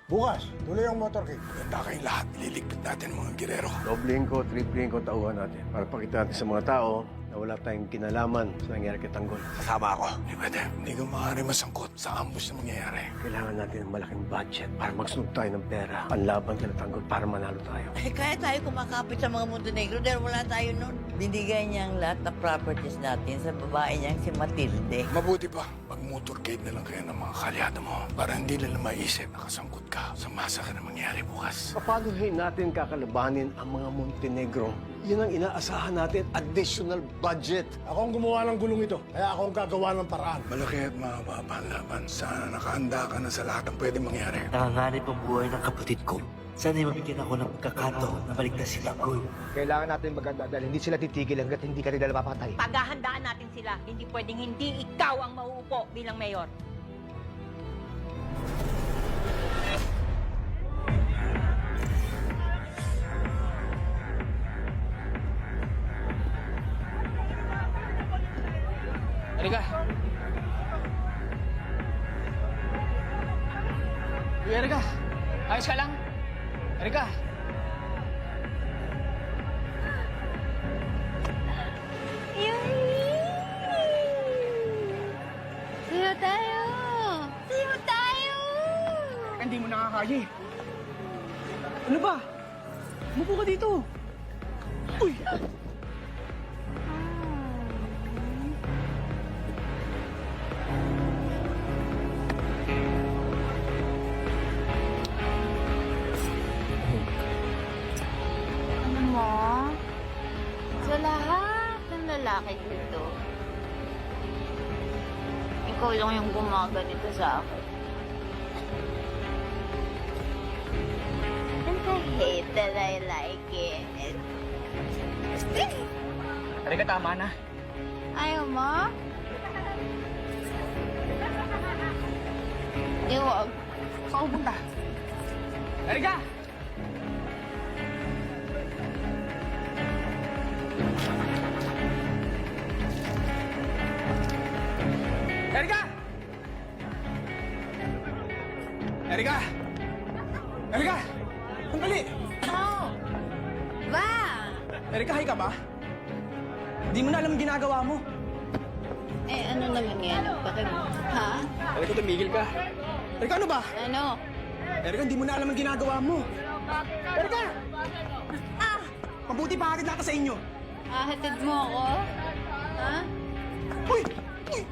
Bukas, tuloy ang motorcade. Maganda kayong lahat. Ililigpit natin ang mga girero. Dobling ko, tripling ko, tauhan natin. Para pakita natin sa mga tao na wala tayong kinalaman sa nangyari kay Tanggol. Kasama ako. Hindi pwede. Hindi ka maaari masangkot sa ambush na mangyayari. Kailangan natin ng malaking budget para magsunog tayo ng pera. Panlaban kay Tanggol para manalo tayo. Eh, kaya tayo kumakapit sa mga Montenegro dahil wala tayo noon. Binigay niya ang lahat ng properties natin sa babae niyang si Matilde. Mabuti pa, mag-motorcade na lang kayo ng mga kalyado mo para hindi nila maisip na kasangkot ka sa masaka na mangyayari bukas. Paano natin kakalabanin ang mga Montenegro? Yun ang inaasahan natin, additional budget. Ako ang gumawa ng gulong ito, kaya ako ang gagawa ng paraan. Malaki at mahaba ang laban. Sana nakahanda ka na sa lahat ng pwede mangyari. Nanganganib ang buhay ng kapatid ko. Sana'y mabigyan ako ng pagkakataon na maligtas si Tanggol. Kailangan natin maganda dahil hindi sila titigil hanggat hindi ka nila mapapatay. Paghahandaan natin sila. Hindi pwedeng hindi ikaw ang mauupo bilang mayor. Erika! Uy, Erika! Ayos ka lang? Erika! Sayo tayo! Sayo tayo! Hindi mo nakakaya eh. Ano ba? Umupo ka dito. Uy! Ano mo? Sa lahat ng lalaki dito, ikaw lang yung gumaganito sa akin. And I hate that I like it. Erika, tama na. Ayaw mo? Di wag. Saan ko punta? Erika! Erika! Erika! Erika! Sandali! Oh! Ba? Erika, hay ka ba? Di mo na alam ang ginagawa mo. Eh, ano naman yan? Bakit? Ha? Erika, tumigil ka. Erika, ano ba? Ano? Erika, hindi mo na alam ang ginagawa mo. Erika! Ah! Mabuti pa hatid natin sa inyo. Hahatid mo ako? Ha? Uy! Uy!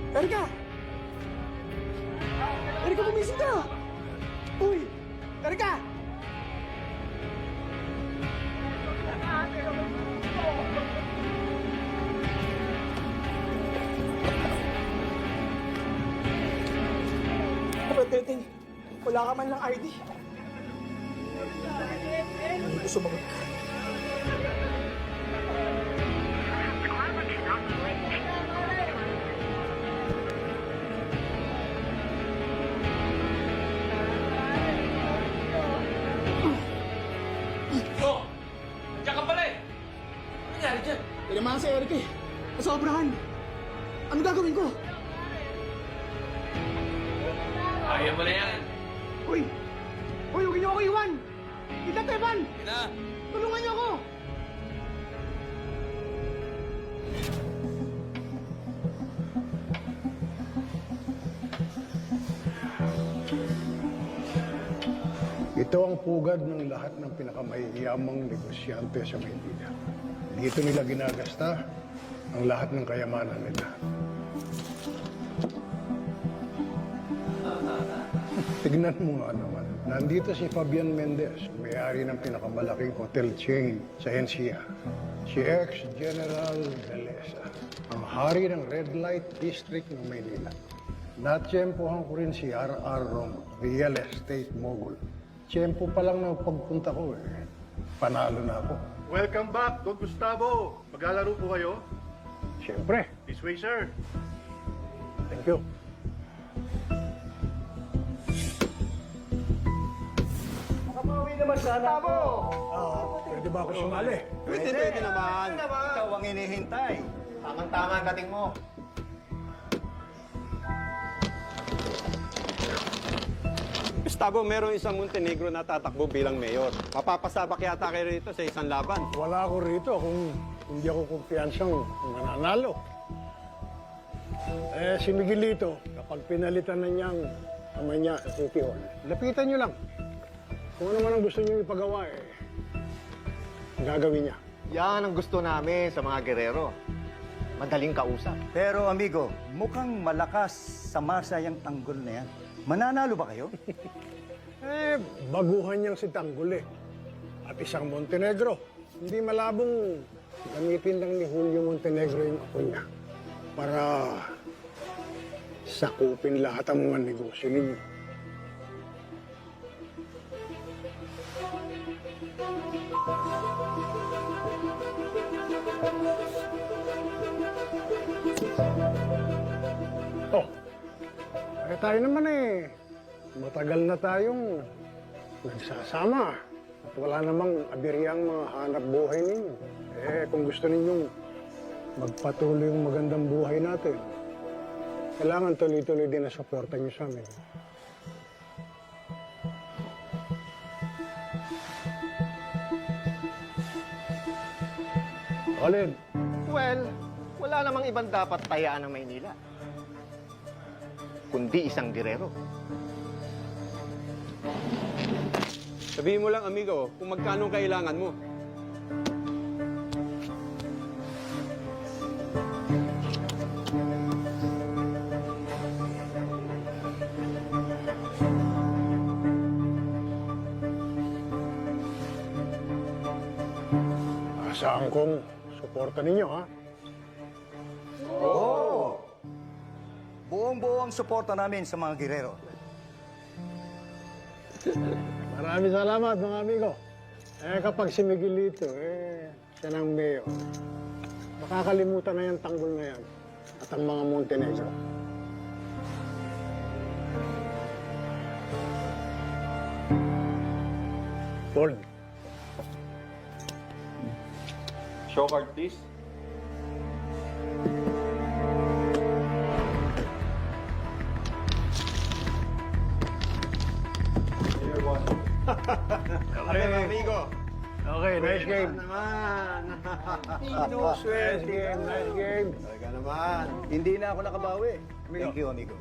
Erika! Erika, gumising ka! Uy! Erika! Kapatid, wala ka man lang ID. Hindi ko sumagot. Oh! Diyan ka pala eh! Ano nangyari dyan? Tinamaan si Eric eh. Nasobrahan. Ano gagawin ko? Kaya mo na yan! Uy! Uy, huwag niyo ako iwan! Kita Teban! Na! Tulungan niyo ako! Ito ang pugad ng lahat ng pinakamayayamang negosyante sa Maynila. Dito nila ginagasta ang lahat ng kayamanan nila. Tignan mo nga naman. Nandito si Fabian Mendez, may-ari ng pinakamalaking hotel chain sa NCR. Si ex-General Beleza, ang hari ng Red Light District ng Maynila. Natsyempohan ko rin si R.R. Romo, real estate mogul. Tiyempo pa lang ng pagpunta ko eh. Panalo na ako. Welcome back, Don Gustavo. Maglalaro po kayo? Siyempre. This way, sir. Thank you. Makabawi naman sana ako. Pwede ba ako sumali? Pwede naman. Ikaw ang hinihintay. Tamang-tama ang dating mo. Gustavo, merong isang Montenegro na tatakbo bilang mayor. Mapapasabak yata kayo rito sa isang laban. Wala ako rito kung hindi ako kumpiyansang mananalo. Si Miguelito, kapag pinalitan na niyang ama niya sa City Hall, lapitan niyo lang. Kung ano man ang gusto niyo ipagawa, gagawin niya. Yan ang gusto namin sa mga gerero. Madaling kausap. Pero amigo, mukhang malakas sa masa yung tanggol na yan. Mananalo ba kayo? Baguhan niyang si Tanggol at isang Montenegro. Hindi malabong gamitin lang ni Julio Montenegro yung ako niya para sakupin lahat ang mga negosyo ninyo. Tayo naman matagal na tayong nagsasama. At wala namang abiriyang mga hanap buhay ninyo. Kung gusto ninyong magpatuloy yung magandang buhay natin, kailangan tuloy-tuloy din na suporta niyo sa amin. Alin? Well, wala namang ibang dapat tayaan ng Maynila, kundi isang gerero. Sabihin mo lang, amigo, kung magkano kailangan mo. Asahan kong suporta ninyo, ha? Buong-buo ang suporta namin sa mga girero. Maraming salamat, mga amigo. Kapag si Miguelito, siya ng mayor, makakalimutan na yung Tanggol na yan at ang mga Montenegro. Paul. Show card, please. Okay, amigo. Okay, nice game. Naman. Nice game, nice game. Talaga naman. Hindi na ako nakabawi. Thank you, amigo.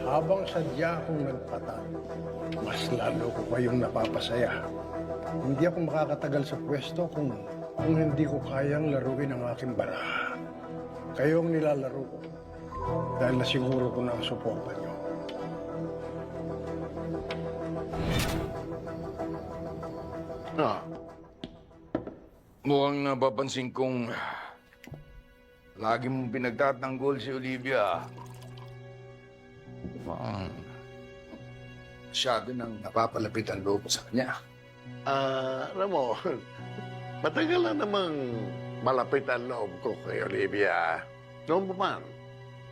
Habang sadya akong nagpatalo, mas lalo ko kayong napapasaya. Hindi ako makakatagal sa pwesto kung hindi ko kayang laruin ang aking baraha. Kayo ang nilalaro ko dahil nasiguro ko na ang suporta niyo. Mukhang napapansin kong lagi mong pinagtatanggol si Olivia. Masyado nang napapalapit ang loob sa kanya. Ramon, matagal na namang malapit ang loob ko kay Olivia. Noon pa man,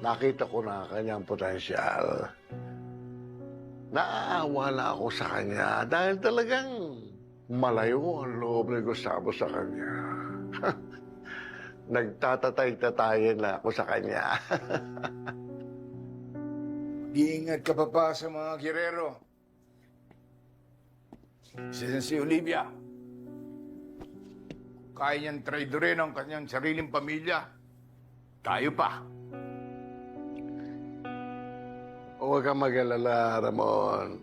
nakita ko na kanyang potensyal. Naaawa na ako sa kanya dahil talagang malayo ang loob ni Gustavo sa kanya. Nagtatatay-tatayin na ako sa kanya. Iingat ka pa sa mga girero. Si Olivia. Kaya niyang traidorin ang kanyang sariling pamilya. Tayo pa. Huwag kang mag-alala, Ramon.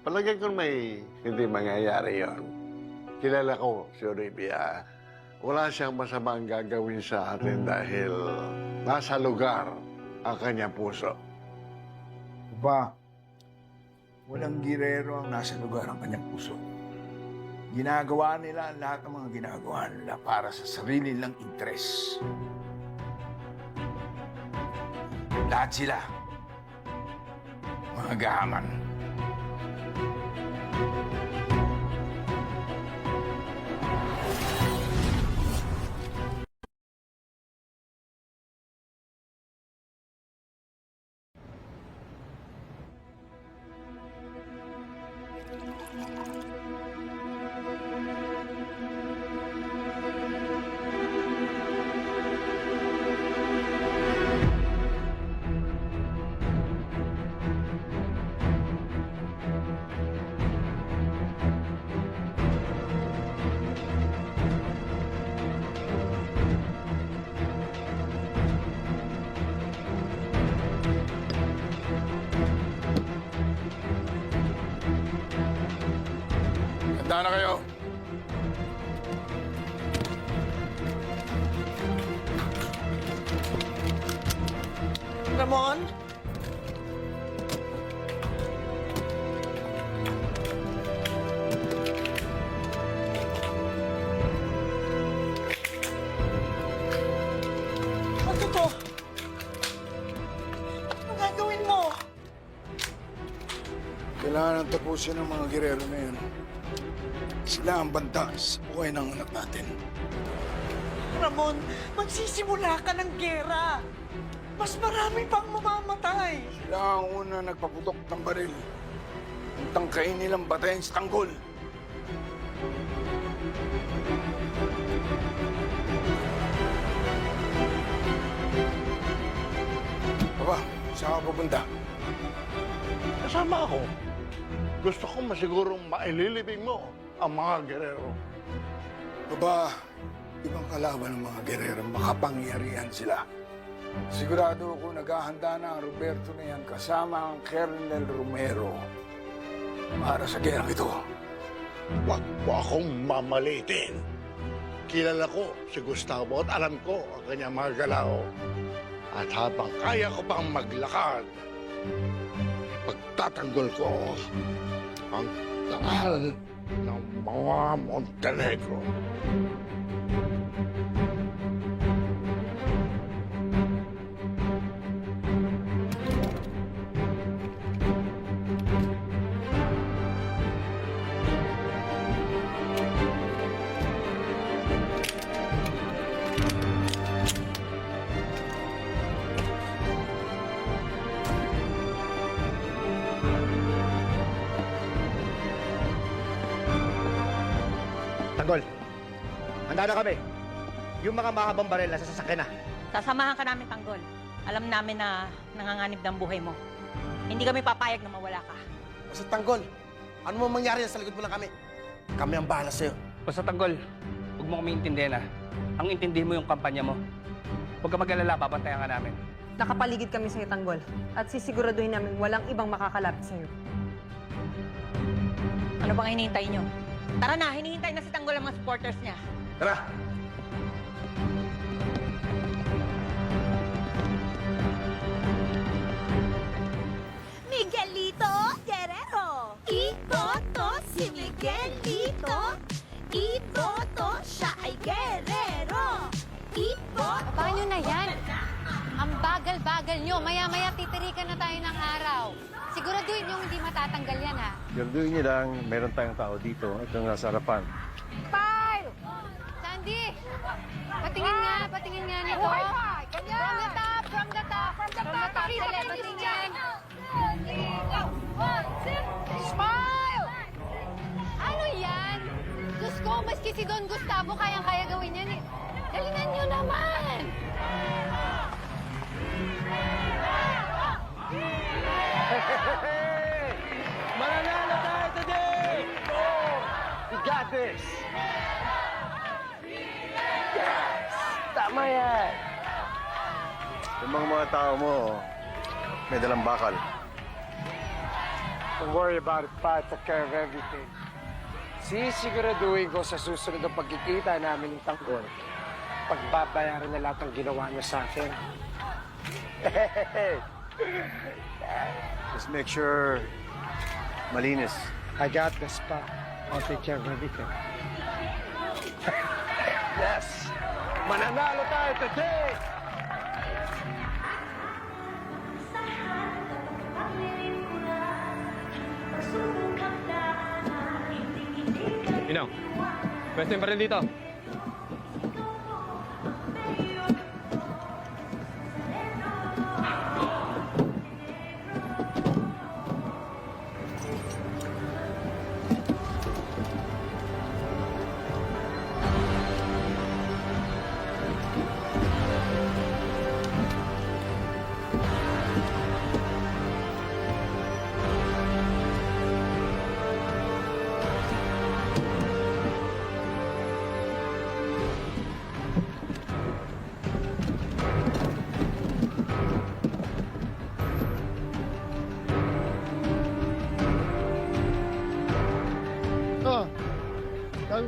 Palagay ko may hindi mangyayari yon. Kilala ko si Olivia. Wala siyang masamang gagawin sa atin dahil nasa lugar ang kanyang puso. Pa, walang girero ang nasa lugar ang kanyang puso. Ginagawa nila ang lahat ng mga ginagawa nila para sa sarili nilang interes. Lahat sila, mga gahaman. Handa na kayo. Ramon? Ano to? Ano gagawin mo? Kailangan tapusin ng mga girero na yun. Sila ang banta sa buhay ng anak natin. Ramon, magsisimula ka ng gera. Mas marami pang mamamatay. Sila ang una nagpaputok ng baril. Ang tangkain nilang batayin sa tanggol. Papa, saan ka pupunta? Kasama ako. Gusto ko masigurong maililibing mo ang mga gerero. Baba, ibang kalaban ng mga gerero, makapangyarihan sila. Sigurado ako naghahanda na ang Roberto na yan kasama ang Colonel Romero para sa gerang ito. Huwag mo akong mamalitin. Kilala ko si Gustavo at alam ko ang kanyang mga galaw. At habang kaya ko pang maglakad, pagtatanggol ko ang taal ng mga Montenegro. Tanggol, handa na kami. Yung mga mahabang baril nasa sasakyan na. Sasamahan ka namin, Tanggol. Alam namin na nanganganib ng buhay mo. Hindi kami papayag na mawala ka. Basta Tanggol, ano mo mangyari sa likod mo lang kami? Kami ang bahala sa'yo. Basta Tanggol, huwag mo kami intindihin, ha? Ang intindihin mo yung kampanya mo. Huwag ka mag-alala, babantayan ka namin. Nakapaligid kami sa'yo, Tanggol. At sisiguraduhin namin walang ibang makakalapit sa'yo. Ano bang hinihintay nyo? Tara na, hinihintay na si Tanggol ang mga supporters niya. Tara! Miguelito Guerrero. Iboto si Miguelito. Iboto, siya ay Guerrero. Iboto. Paano na yan? Ang bagal-bagal nyo. Maya-maya titirikan na tayo ng araw. Siguraduhin nyo hindi matatanggal yan, ha? Siguraduhin niyo lang, meron tayong tao dito. Ito nga sa harapan. File! Sandy! Patingin nga nito. From the top! From the top! From the top! Patingin! Smile! Ano yan? Diyos ko, maski si Don Gustavo kayang-kaya gawin yan eh. Dalinan nyo naman! Mananalo tayo today! We got this! Yes! Tama yan! Yung mga tao mo, may dalang bakal. Don't worry about it, pa. Take care of everything. Sisiguraduhin ko sa susunod na pagkikita namin ng Tanggol. Pagbabayaran na lahat ng ginawa niya sa akin. Just make sure malinis. I got this, pa. I'll take care of everything. Yes! Mananalo tayo today! Inang, pwesto yung baril dito.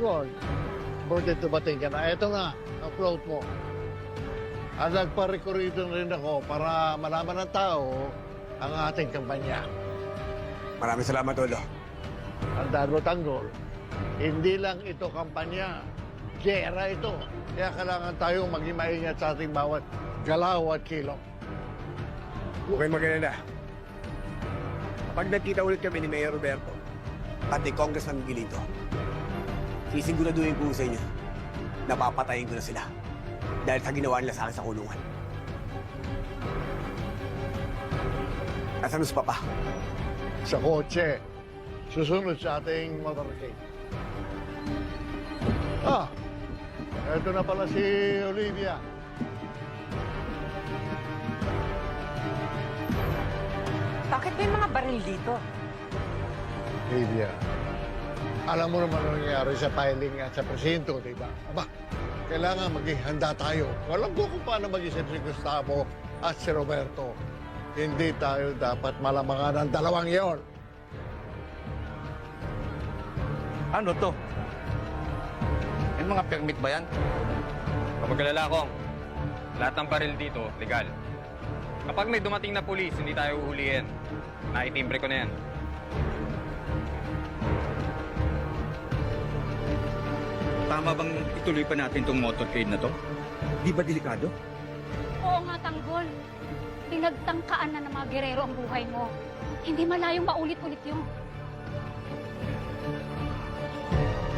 Tanggol, buti dumating ka na. Ito nga, ang float mo. At nagpa-recorrido rin ako para malaman ng tao ang ating kampanya. Maraming salamat, Lolo. Tandaan mo, Tanggol, hindi lang ito kampanya. Gera ito. Kaya kailangan tayong maging maingat sa ating bawat galaw at kilo. Okay, maganda. Kapag nagkita ulit kami ni Mayor Roberto at ni Congressman Miguelito, sisiguraduhin ko sa inyo na papatayin ko na sila dahil sa ginawa nila sa akin sa kulungan. Asan si Papa? Sa kotse, susunod sa ating motorcade. Ito na pala si Olivia. Bakit may mga baril dito? Olivia, alam mo naman ang nangyari sa filing at sa presinto, di ba? Aba, kailangan maging handa tayo. Alam ko kung paano mag-isip si Gustavo at si Roberto. Hindi tayo dapat malamangan ang dalawang yon. Ano to? May mga permit ba yan? Huwag mag-alala, Kong. Lahat ng baril dito, legal. Kapag may dumating na pulis, hindi tayo uhulihin. Naitimbre ko na yan. Tama bang ituloy pa natin tong motorcade na to? Di ba delikado? Oo nga, Tanggol. Pinagtangkaan na ng mga gerero ang buhay mo. Hindi malayong maulit-ulit yun.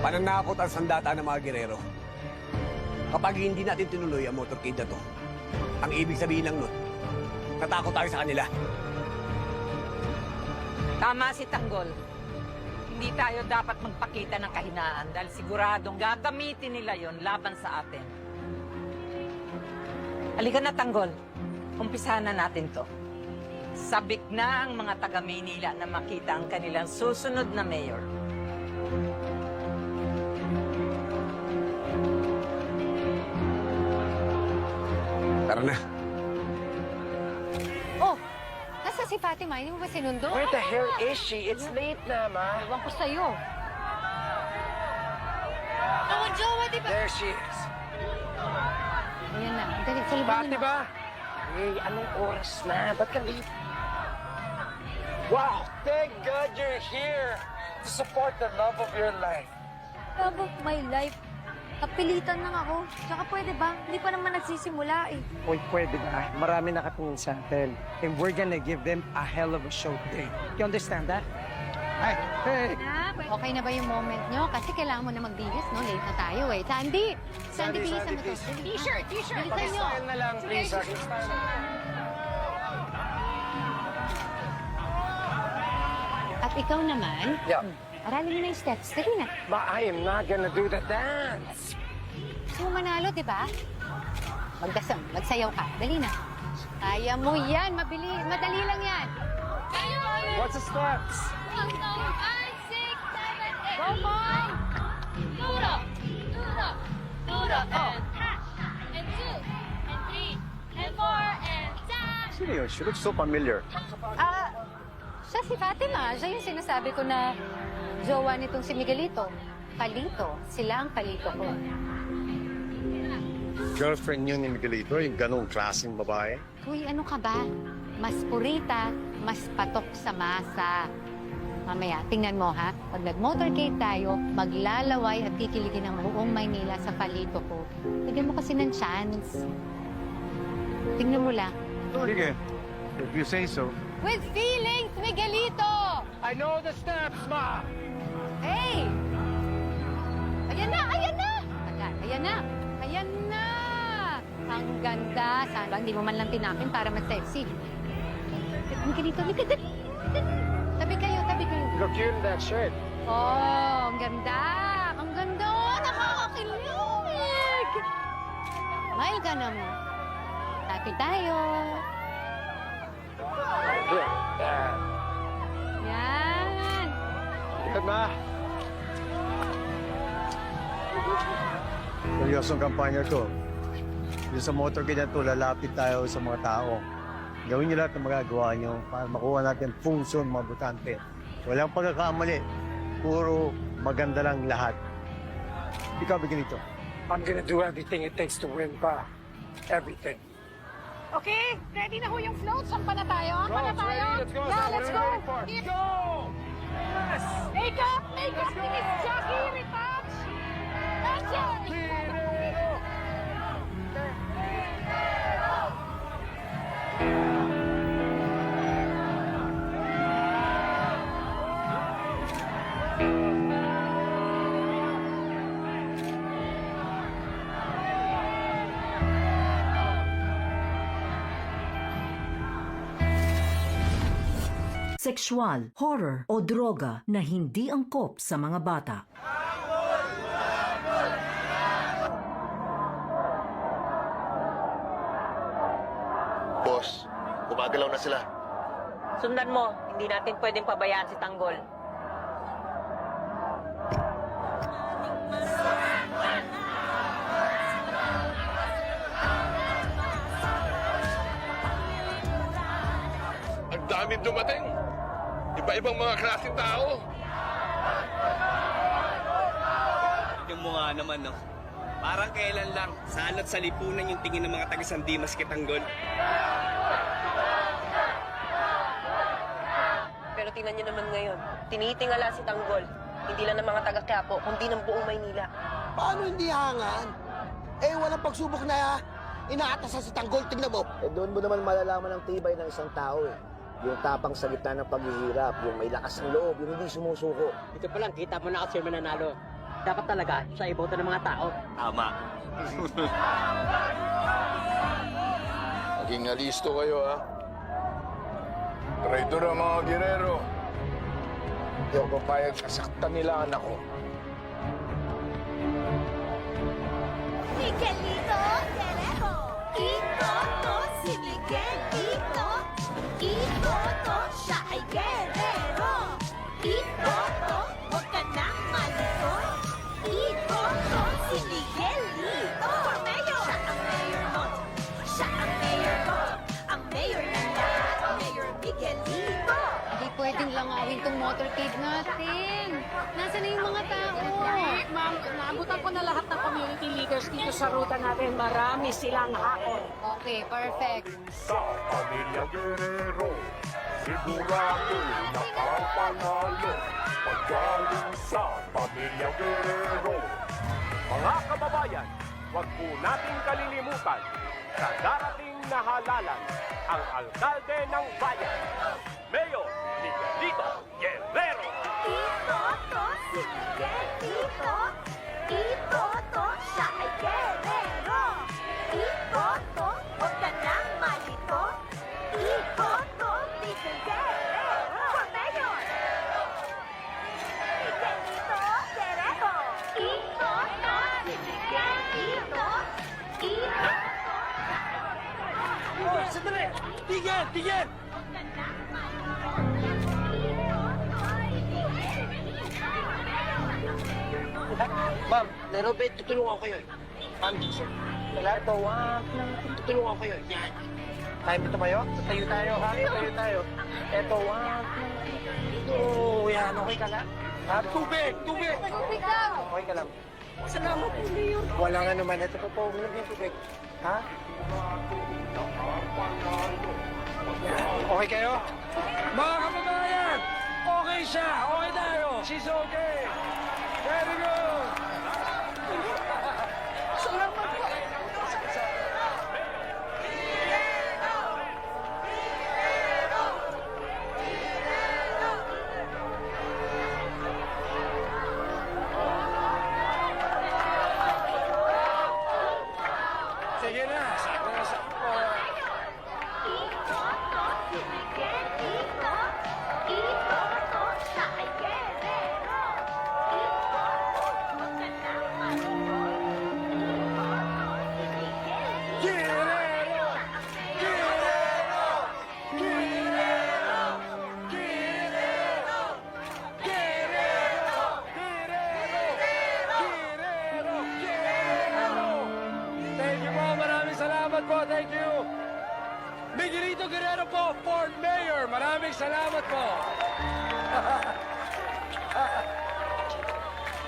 Pananakot ang sandata ng mga gerero. Kapag hindi natin tinuloy ang motorcade na to, ang ibig sabihin lang nun, natakot tayo sa kanila. Tama si Tanggol. Hindi tayo dapat magpakita ng kahinaan dahil siguradong gagamitin nila yon laban sa atin. Halika na, Tanggol. Umpisahan na natin to. Sabik na ang mga taga-Maynila na makita ang kanilang susunod na mayor. Tara na. Oh, nasa si Fatima? Hindi mo ba sinundo? Where the hell is she? It's late na, Ma. Ewan ko sa'yo. Oh, Jowa, di ba? There she is. Ayan na. Dali, sa libang na. ba? Eh, anong oras na? Ba't ka late? Wow! Thank God you're here to support the love of your life. Love of my life. Kapilitan lang ako. Tsaka pwede ba? Hindi pa naman nagsisimula eh. Uy, pwede ba? Marami nakatingin sa atin. And we're gonna give them a hell of a show today. You understand that? Ay, hey! Okay na ba yung moment nyo? Kasi kailangan mo na magbihis, no? Late na tayo eh. Sandy! Sandy, bihisan mo to. T-shirt! T-shirt! Bilisan nyo! Pakistyle na lang, please. Pakistyle na lang. At ikaw naman, Yeah. aralin mo na yung steps. Dali na. But I am not gonna do the dance. Gusto mo manalo, di ba? Magdasam, magsayaw ka. Dali na. Kaya mo yan. Madali lang yan. What's the steps? 5, 6, 7, 8. Go, boy! Duro, duro, duro, and ha, and 2, and 3, and 4, and tap. Sino yun? She looks so familiar. Siya si Fatima. Siya yung sinasabi ko na jowa nitong si Miguelito. Kalito. Sila ang kalito ko. Girlfriend yun ni Miguelito, yung ganong klaseng babae. Uy, ano ka ba? Mas purita, mas patok sa masa. Mamaya, tingnan mo ha. Pag nag-motorcade tayo, maglalaway at kikiligin ang buong Maynila sa palito ko. Bigyan mo kasi ng chance. Tingnan mo lang. Sige. If you say so. With feelings, Miguelito! I know the steps, Ma! Hey! Ayan na! Ayan na! Ayan na! Ayan na! Ang ganda! Sana hindi mo man lang tinapin para mas-sexy. Miguelito, dali! Tabi kayo, tabi kayo. You look cute in that shirt. Oh, ang ganda! Ang ganda! Oh, nakakakilig! Smile ka naman. Happy tayo. Yan! Good, Ma. Seryosong kampanya to. Yung sa motorcade na to, lalapit tayo sa mga tao. Gawin niyo lahat ng magagawa niyo para makuha natin puso ng mga butante. Walang pagkakamali. Puro maganda lang lahat. Ikaw, Miguelito. I'm gonna do everything it takes to win pa. Everything. Okay, ready na ho yung float. Sampa na tayo? Let's go. Yeah, let's go. Let's go! Yes! Makeup! Miss Jackie, retouch! Action! Sexual, horror o droga na hindi angkop sa mga bata. Boss, gumagalaw na sila. Sundan mo, hindi natin pwedeng pabayaan si Tanggol. Ang daming dumating. Iba-ibang mga klaseng tao. Yung mo nga naman, no? Parang kailan lang, salot sa lipunan yung tingin ng mga taga-San Dimas kay Tanggol. Pero tingnan niyo naman ngayon, tinitingala si Tanggol. Hindi lang ng mga taga-Quiapo, kundi ng buong Maynila. Paano hindi hangan? Eh, walang pagsubok na inaatasan si Tanggol. Tingnan mo. Doon mo naman malalaman ang tibay ng isang tao eh. Yung tapang sa gitna ng paghihirap, yung may lakas ng loob, yung hindi sumusuko. Ito pa lang, kita mo na kasi mananalo. Dapat talaga, sa iboto ng mga tao. Tama. Maging alisto kayo, ha? Traitor ang mga Guerrero. Hindi ako papayag nasaktan nila anak ko. Miguelito Guerrero. Itoto si Miguelito. Itoto, siya ay Guerrero. Itoto, huwag ka nang malito. Itoto si Miguelito. For mayor. Siya ang mayor mo. Siya ang mayor ko. Ang mayor ng lahat. Mayor Miguelito. Hindi pwedeng langawin tong motorcade natin. Nasaan na yung mga tao? Ma'am, naabutan ko na lahat ng community leaders dito sa ruta natin. Marami silang hakot. Okay, perfect. Sa pamilya Guerrero, sigurado nakapanalo. Paggaling sa pamilya Guerrero. Mga kababayan, huwag po nating kalilimutan sa darating na halalan ang alkalde ng bayan, Mayor Miguelito Guerrero. Itoto si Miguelito. Itoto, siya ay Guerrero. Itoto, huwag ka nang malito. Itoto, Miguel Guerrero. For mayor. Miguelito Guerrero. Itoto si Miguelito. Itoto. Sandali! Tigil! Tigil! Ma'am, Nairobi, tutulungan ko kayo. Ma'am, wala ito, tutulungan ko kayo. Yan. Tayo dito kayo? Tayo tayo, ha? Tayo tayo. Eto, yan, okay ka lang? Ha? Tubig! Tubig! Tubig lang! Okay ka lang. Salamat po, Mayor. Wala nga naman. Ito pa po, uminom yung tubig. Ha? Okay kayo? Mga kababayan! Okay siya! Okay tayo! She's okay! Very good! Salamat po. Sige na! Sakto na sakto! Itoto si Miguelito. Itoto, siya ay Guerrero. Itoto, huwag ka nang malito. Itoto si Miguelito. Guerrero! Guerrero! Guerrero! Guerrero! Guerrero! Guerrero! Guerrero! Thank you po! Maraming salamat po! Thank you! Miguelito Guerrero po, Fort Mayor! Maraming salamat po!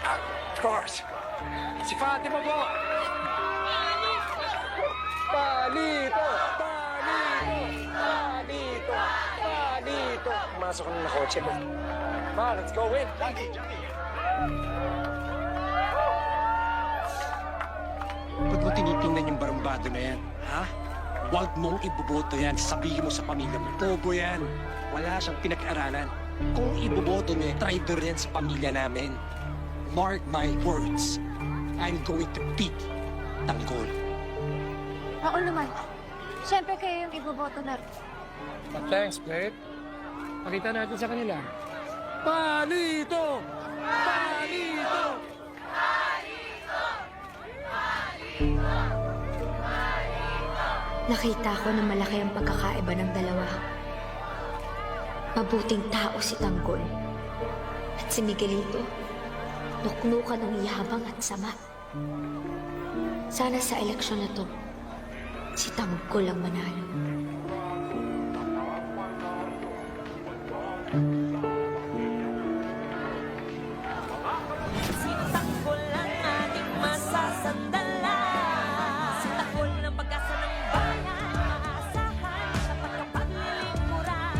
Of course! Si Fatima po! Palito! Masok na kotse mo. Ma, let's go in. Ba't mo tinitingnan yung barumbado na yan, ha? Huwag mong iboboto yan. Sabihin mo sa pamilya mo. Bobo yan. Wala siyang pinag-aralan. Kung iboboto niyo, traitor yan sa pamilya namin. Mark my words. I'm going to beat Tanggol. Oo naman. Siyempre kayo yung iboboto na. Thanks, mate. Pakita natin sa kanila. Palito! Palito! Nakita ko na malaki ang pagkakaiba ng dalawa. Mabuting tao si Tanggol. At si Miguelito, nuknukan ng yabang at sama. Sana sa eleksyon na to, si Tanggol ang manalo. Si Tanggol ang ating masasandala. Si Tanggol ang pag-asa ng bayan. Maasahan sa pagkapaglilingkuran.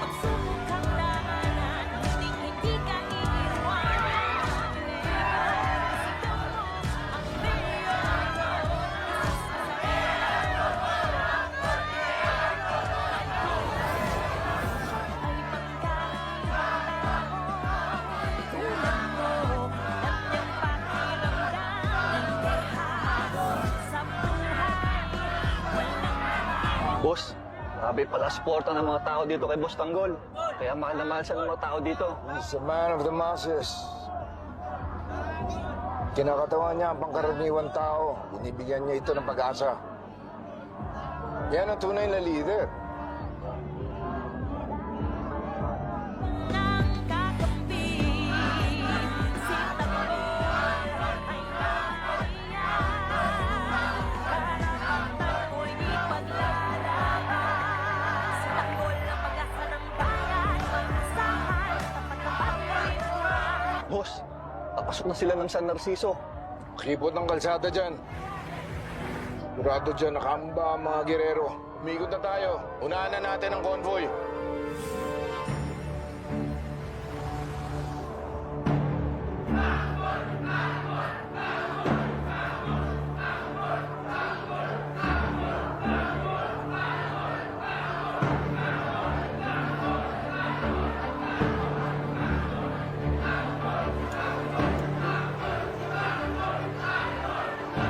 Magsubok ang daanan, hindi ka iiwan. Sigaw mo ang mayor. Boss, grabe pala suporta ng mga tao dito kay Boss Tanggol. Kaya mahal na mahal siya ng mga tao dito. He's a man of the masses. Kinakatawan niya ang pangkaraniwang tao. Binibigyan niya ito ng pag-asa. Yan ang tunay na leader. Boss, papasok na sila ng San Narciso. Kipot ng kalsada dyan. Sigurado dyan nakamba ang mga gerero. Umikot na tayo. Unahan na natin ang convoy.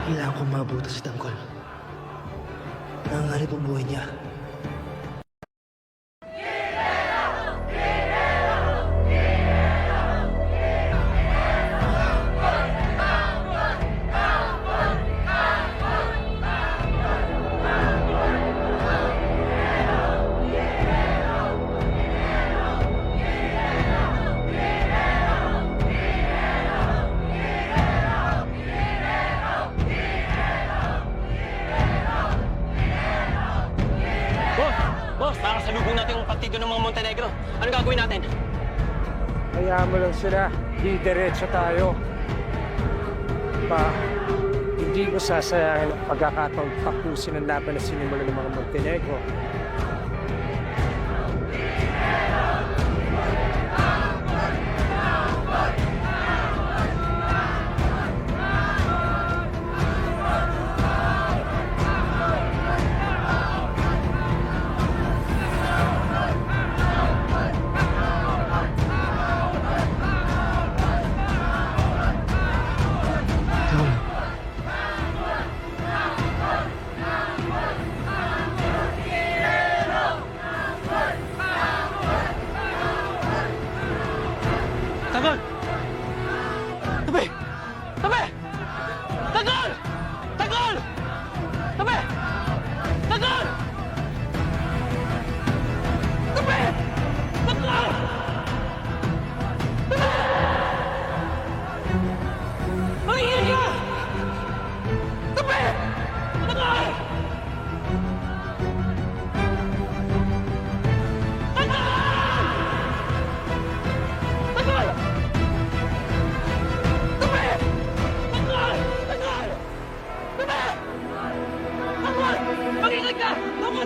Kailangan kong mabuto si Tanggol. Nangangarip ang buhay niya. Boss, nakasalubong natin yung partido ng mga Montenegro. Ano gagawin natin? Hayaan mo lang sila. Diretso tayo. Hindi ko sasayangin ang pagkakataon tapusin ang laban na sinimulan ng mga Montenegro.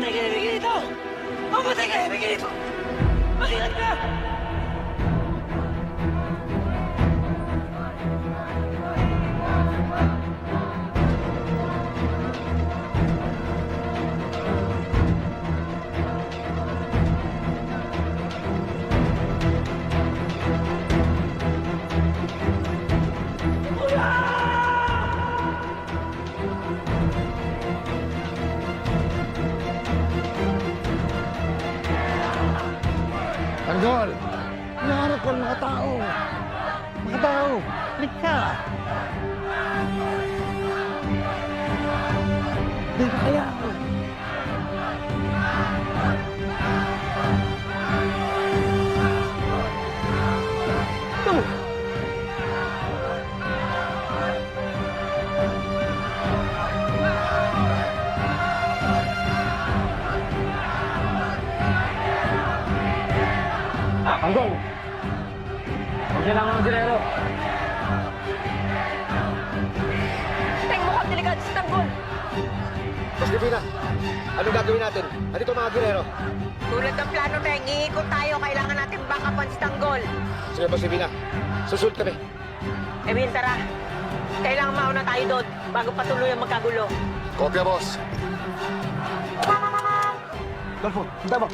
Mamatay ka na, Miguelito! Mamatay ka na, Miguelito! Mag-ingat ka! Tanggol! Hinahanap ko ang mga tao! Mga tao! Balik ka! Hindi ka kaya! Tanggol! Huwag niya lang ang ginero. Teng, mukhang delikado si Tanggol! Boss Divina, anong gagawin natin? Andito mga girero. Tulad ng plano, Teng, iikot tayo. Kailangan natin backupan si Tanggol. Sige, Boss Divina. Susunod kami. Emil, tara. Kailangan mauna tayo doon bago patuloy ang magkagulo. Kopya, boss. Dolfo, handa mo.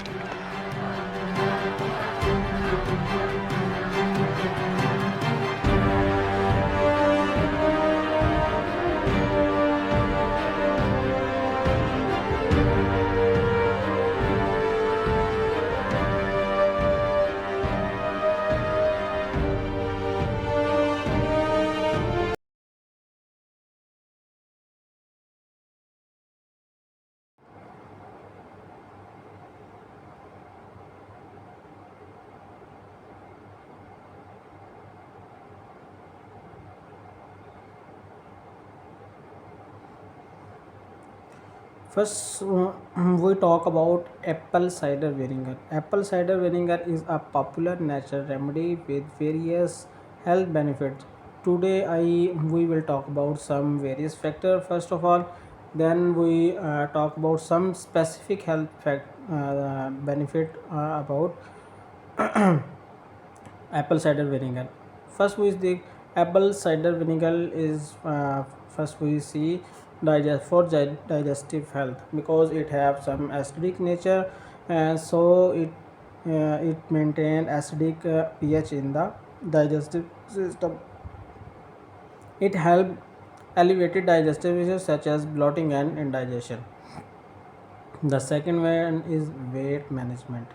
First, we talk about apple cider vinegar. Apple cider vinegar is a popular natural remedy with various health benefits. Today, we will talk about some various factors. First of all, then we talk about some specific health benefit about apple cider vinegar. First, we the apple cider vinegar is first we see digestive health, because it have some acidic nature, and so it maintain acidic pH in the digestive system. It help alleviated digestive issues such as bloating and indigestion. The second one is weight management.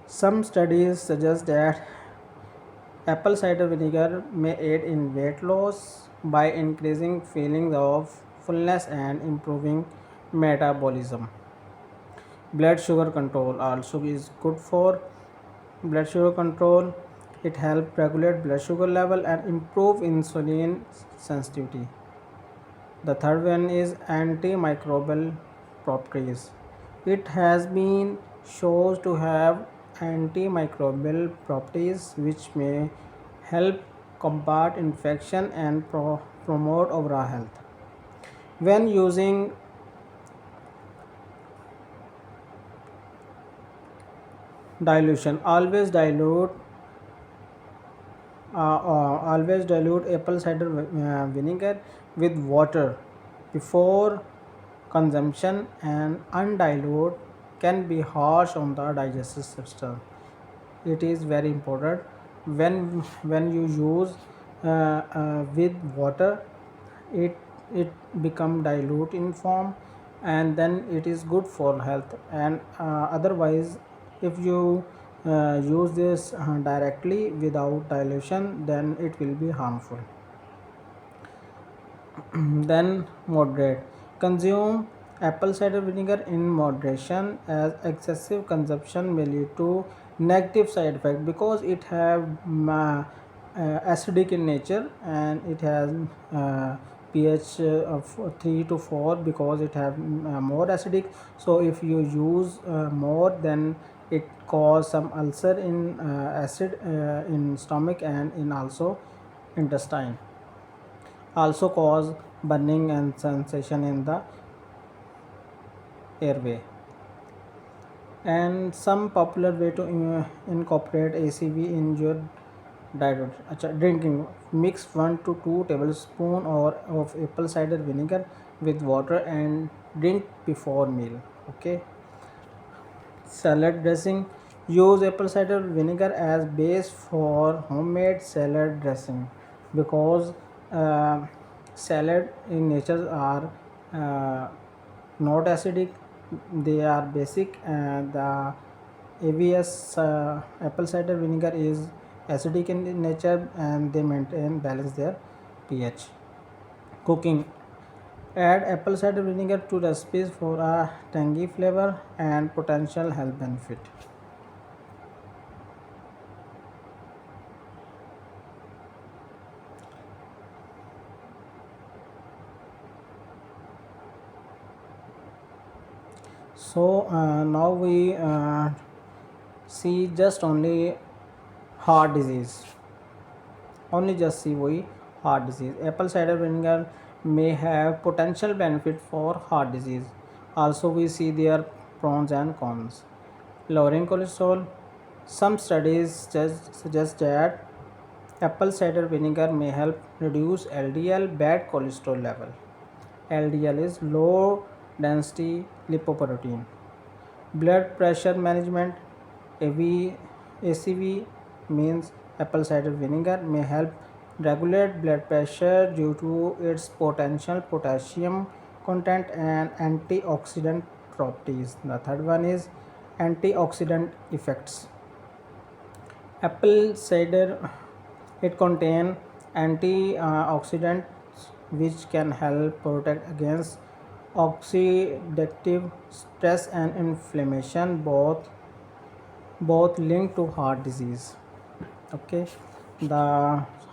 Some studies suggest that apple cider vinegar may aid in weight loss by increasing feelings of fullness and improving metabolism. Blood sugar control also is good for blood sugar control. It helps regulate blood sugar level and improve insulin sensitivity. The third one is antimicrobial properties. It has been shown to have antimicrobial properties which may help combat infection and promote overall health. When using dilution, always dilute apple cider vinegar with water before consumption, and undilute can be harsh on the digestive system. It is very important when you use with water, it become dilute in form, and then it is good for health. And otherwise, if you use this directly without dilution, then it will be harmful. Then moderate. Consume apple cider vinegar in moderation, as excessive consumption may lead to negative side effect, because it have acidic in nature, and it has pH of 3 to 4, because it have more acidic. So if you use more, then it cause some ulcer in acid in stomach and in also intestine, also cause burning and sensation in the airway. And some popular way to incorporate ACV in your diet. Drinking, mix 1 to 2 tablespoon or of apple cider vinegar with water and drink before meal. Okay. Salad dressing, use apple cider vinegar as base for homemade salad dressing because salad in nature are not acidic, they are basic, and the AVS apple cider vinegar is acidic in nature and they maintain balance their pH. Cooking, add apple cider vinegar to recipes for a tangy flavor and potential health benefit. So now we see just only heart disease. Only just see we heart disease. Apple cider vinegar may have potential benefit for heart disease. Also we see their pros and cons. Lowering cholesterol. Some studies suggest that apple cider vinegar may help reduce LDL bad cholesterol level. LDL is low density lipoprotein. Blood pressure management. ACV means apple cider vinegar may help regulate blood pressure due to its potential potassium content and antioxidant properties. The third one is antioxidant effects. Apple cider, it contains antioxidants which can help protect against oxidative stress and inflammation, both linked to heart disease. Okay.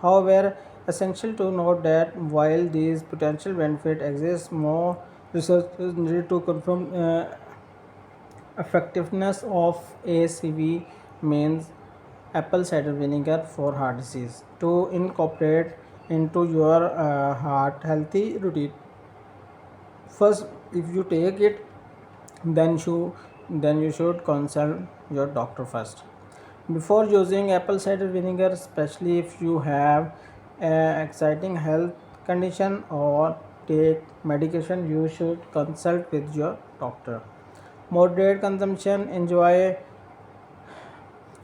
However, essential to note that while these potential benefits exist, more research is needed to confirm effectiveness of ACV means apple cider vinegar for heart disease to incorporate into your heart healthy routine. First, if you take it, then you should consult your doctor first before using apple cider vinegar, especially if you have an exciting health condition or take medication. You should consult with your doctor. Moderate consumption, enjoy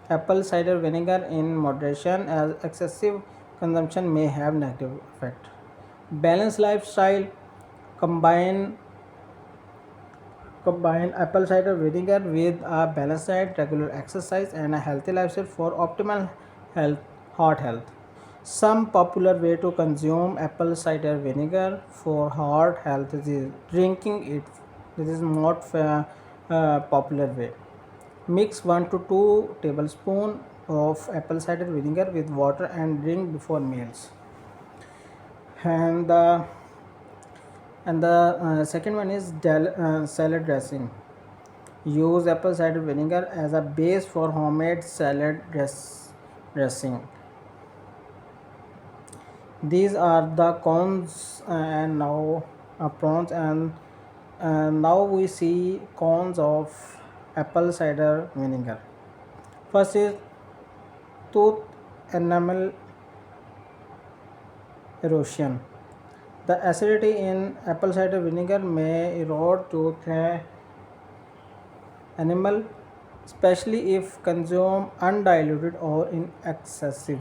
apple cider vinegar in moderation as excessive consumption may have negative effect. Balanced lifestyle, combine apple cider vinegar with a balanced diet, regular exercise, and a healthy lifestyle for optimal heart health. Some popular way to consume apple cider vinegar for heart health is drinking it. This is not popular way. Mix 1 to 2 tablespoon of apple cider vinegar with water and drink before meals. And the second one is salad dressing. Use apple cider vinegar as a base for homemade salad dressing. These are the cons and now pros, and now we see cons of apple cider vinegar. First is tooth enamel erosion. The acidity in apple cider vinegar may erode tooth enamel, especially if consumed undiluted or in excessive.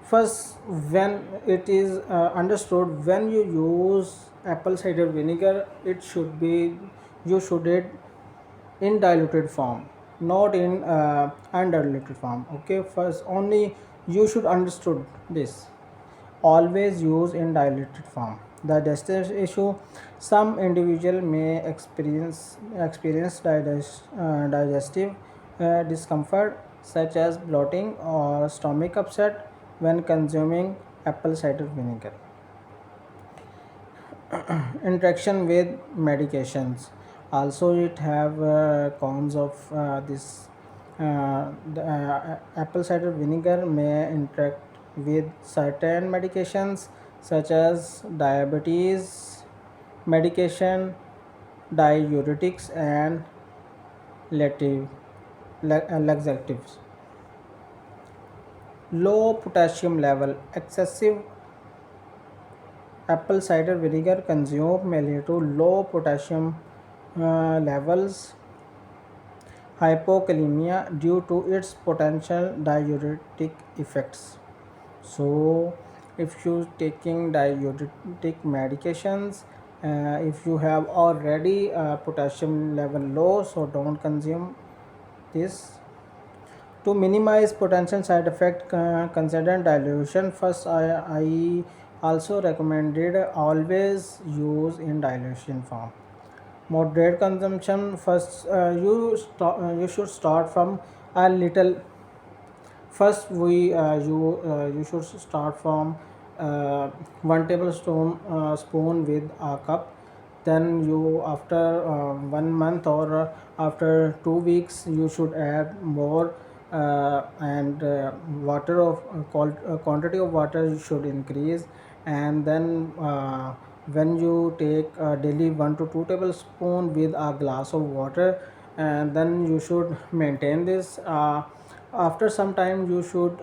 First, when it is understood, when you use apple cider vinegar, you should it in diluted form, not in undiluted form. Okay, first only you should understood this. Always use in diluted form. The digestive issue, some individual may experience digestive discomfort such as bloating or stomach upset when consuming apple cider vinegar. Interaction with medications, also it have cons of this. The apple cider vinegar may interact with certain medications such as diabetes medication, diuretics, and laxative, laxatives. Low potassium level. Excessive apple cider vinegar consumed may lead to low potassium levels, hypokalemia due to its potential diuretic effects. So, if you taking diuretic medications, if you have already potassium level low, so don't consume this. To minimize potential side effect, consider dilution. First, I also recommended always use in dilution form. Moderate consumption. First, you should start from a little. First, you should start from 1 tablespoon spoon with a cup. Then you after 1 month or after 2 weeks you should add more and water of quantity of water you should increase, and then when you take daily 1 to 2 tablespoon with a glass of water, and then you should maintain this. After some time you should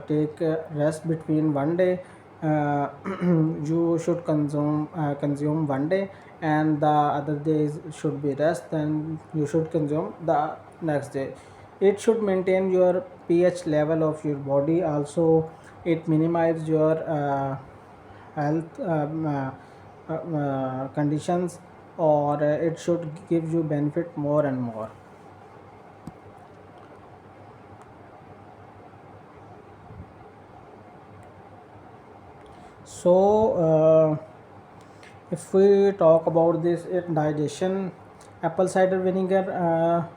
take rest between 1 day. You should consume 1 day, and the other days should be rest, then you should consume the next day. It should maintain your pH level of your body. Also, it minimizes your health conditions, or it should give you benefit more and more. So, if we talk about this digestion, apple cider vinegar,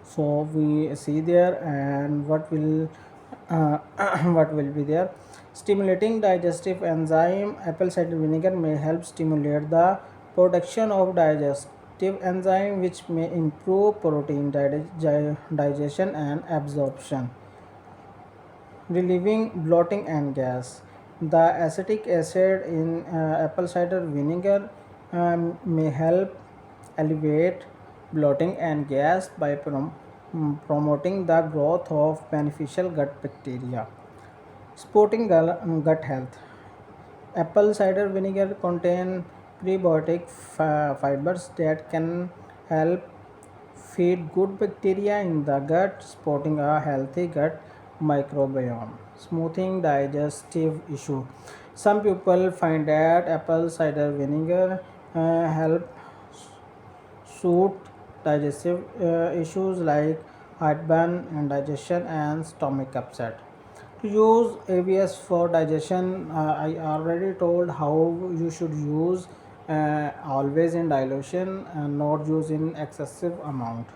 so we see there, and what will what will be there. Stimulating digestive enzyme. Apple cider vinegar may help stimulate the production of digestive enzyme, which may improve protein digestion and absorption. Relieving bloating and gas. The acetic acid in apple cider vinegar may help alleviate bloating and gas by promoting the growth of beneficial gut bacteria. Supporting gut health. Apple cider vinegar contain prebiotic fibers that can help feed good bacteria in the gut, supporting a healthy gut microbiome. Smoothing digestive issue. Some people find that apple cider vinegar help soothe digestive issues like heartburn, indigestion, and stomach upset. To use ABS for digestion, I already told how you should use, always in dilution and not use in excessive amount.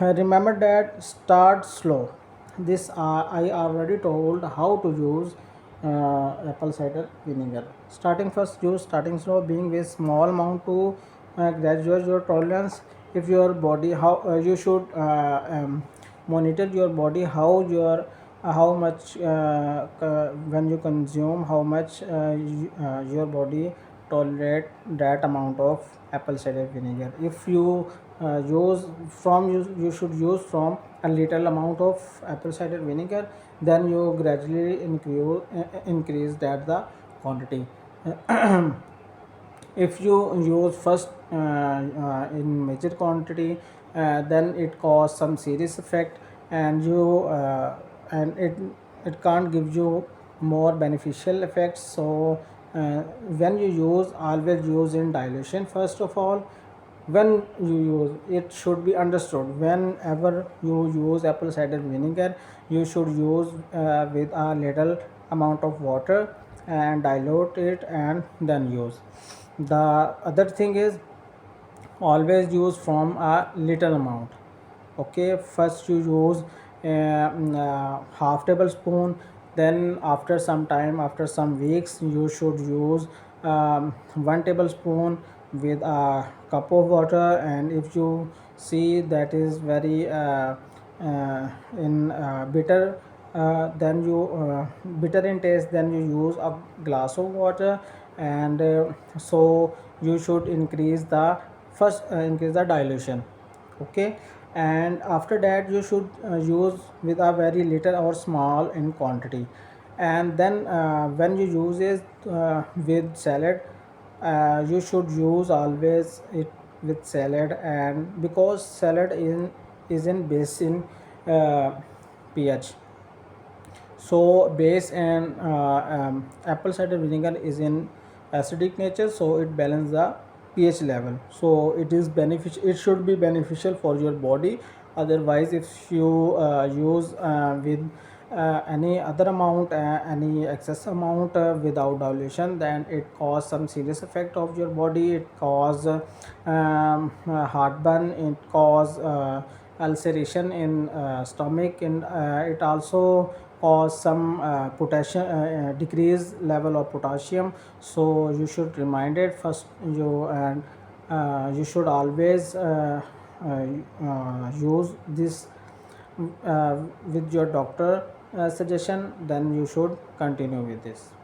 Remember that start slow. This I already told how to use apple cider vinegar. Starting slow, being with small amount to graduate your tolerance. If your body, how you should monitor your body, how much when you consume, how much your body tolerate that amount of apple cider vinegar. If you you should use from a little amount of apple cider vinegar, then you gradually increase that the quantity. If you use first in major quantity, then it cause some serious effect, and it can't give you more beneficial effects. So when you use, always use in dilution. First of all, when you use, it should be understood, whenever you use apple cider vinegar, you should use with a little amount of water and dilute it and then use. The other thing is, always use from a little amount. Okay, first you use half tablespoon, then after some time, after some weeks, you should use 1 tablespoon with a cup of water. And if you see that is very in bitter, then you bitter in taste, then you use a glass of water. And so you should increase the dilution. okay. And after that you should use with a very little or small in quantity. And then when you use it with salad, you should use always it with salad, and because salad is in base in pH. So base and apple cider vinegar is in acidic nature, so it balances the pH level. So it is beneficial, it should be beneficial for your body. Otherwise, if you use with any other amount, any excess amount without dilution, then it cause some serious effect of your body. It cause heartburn, it cause ulceration in stomach, and it also cause some potassium decrease level of potassium. So you should remind it first, you should always use this with your doctor suggestion, then you should continue with this.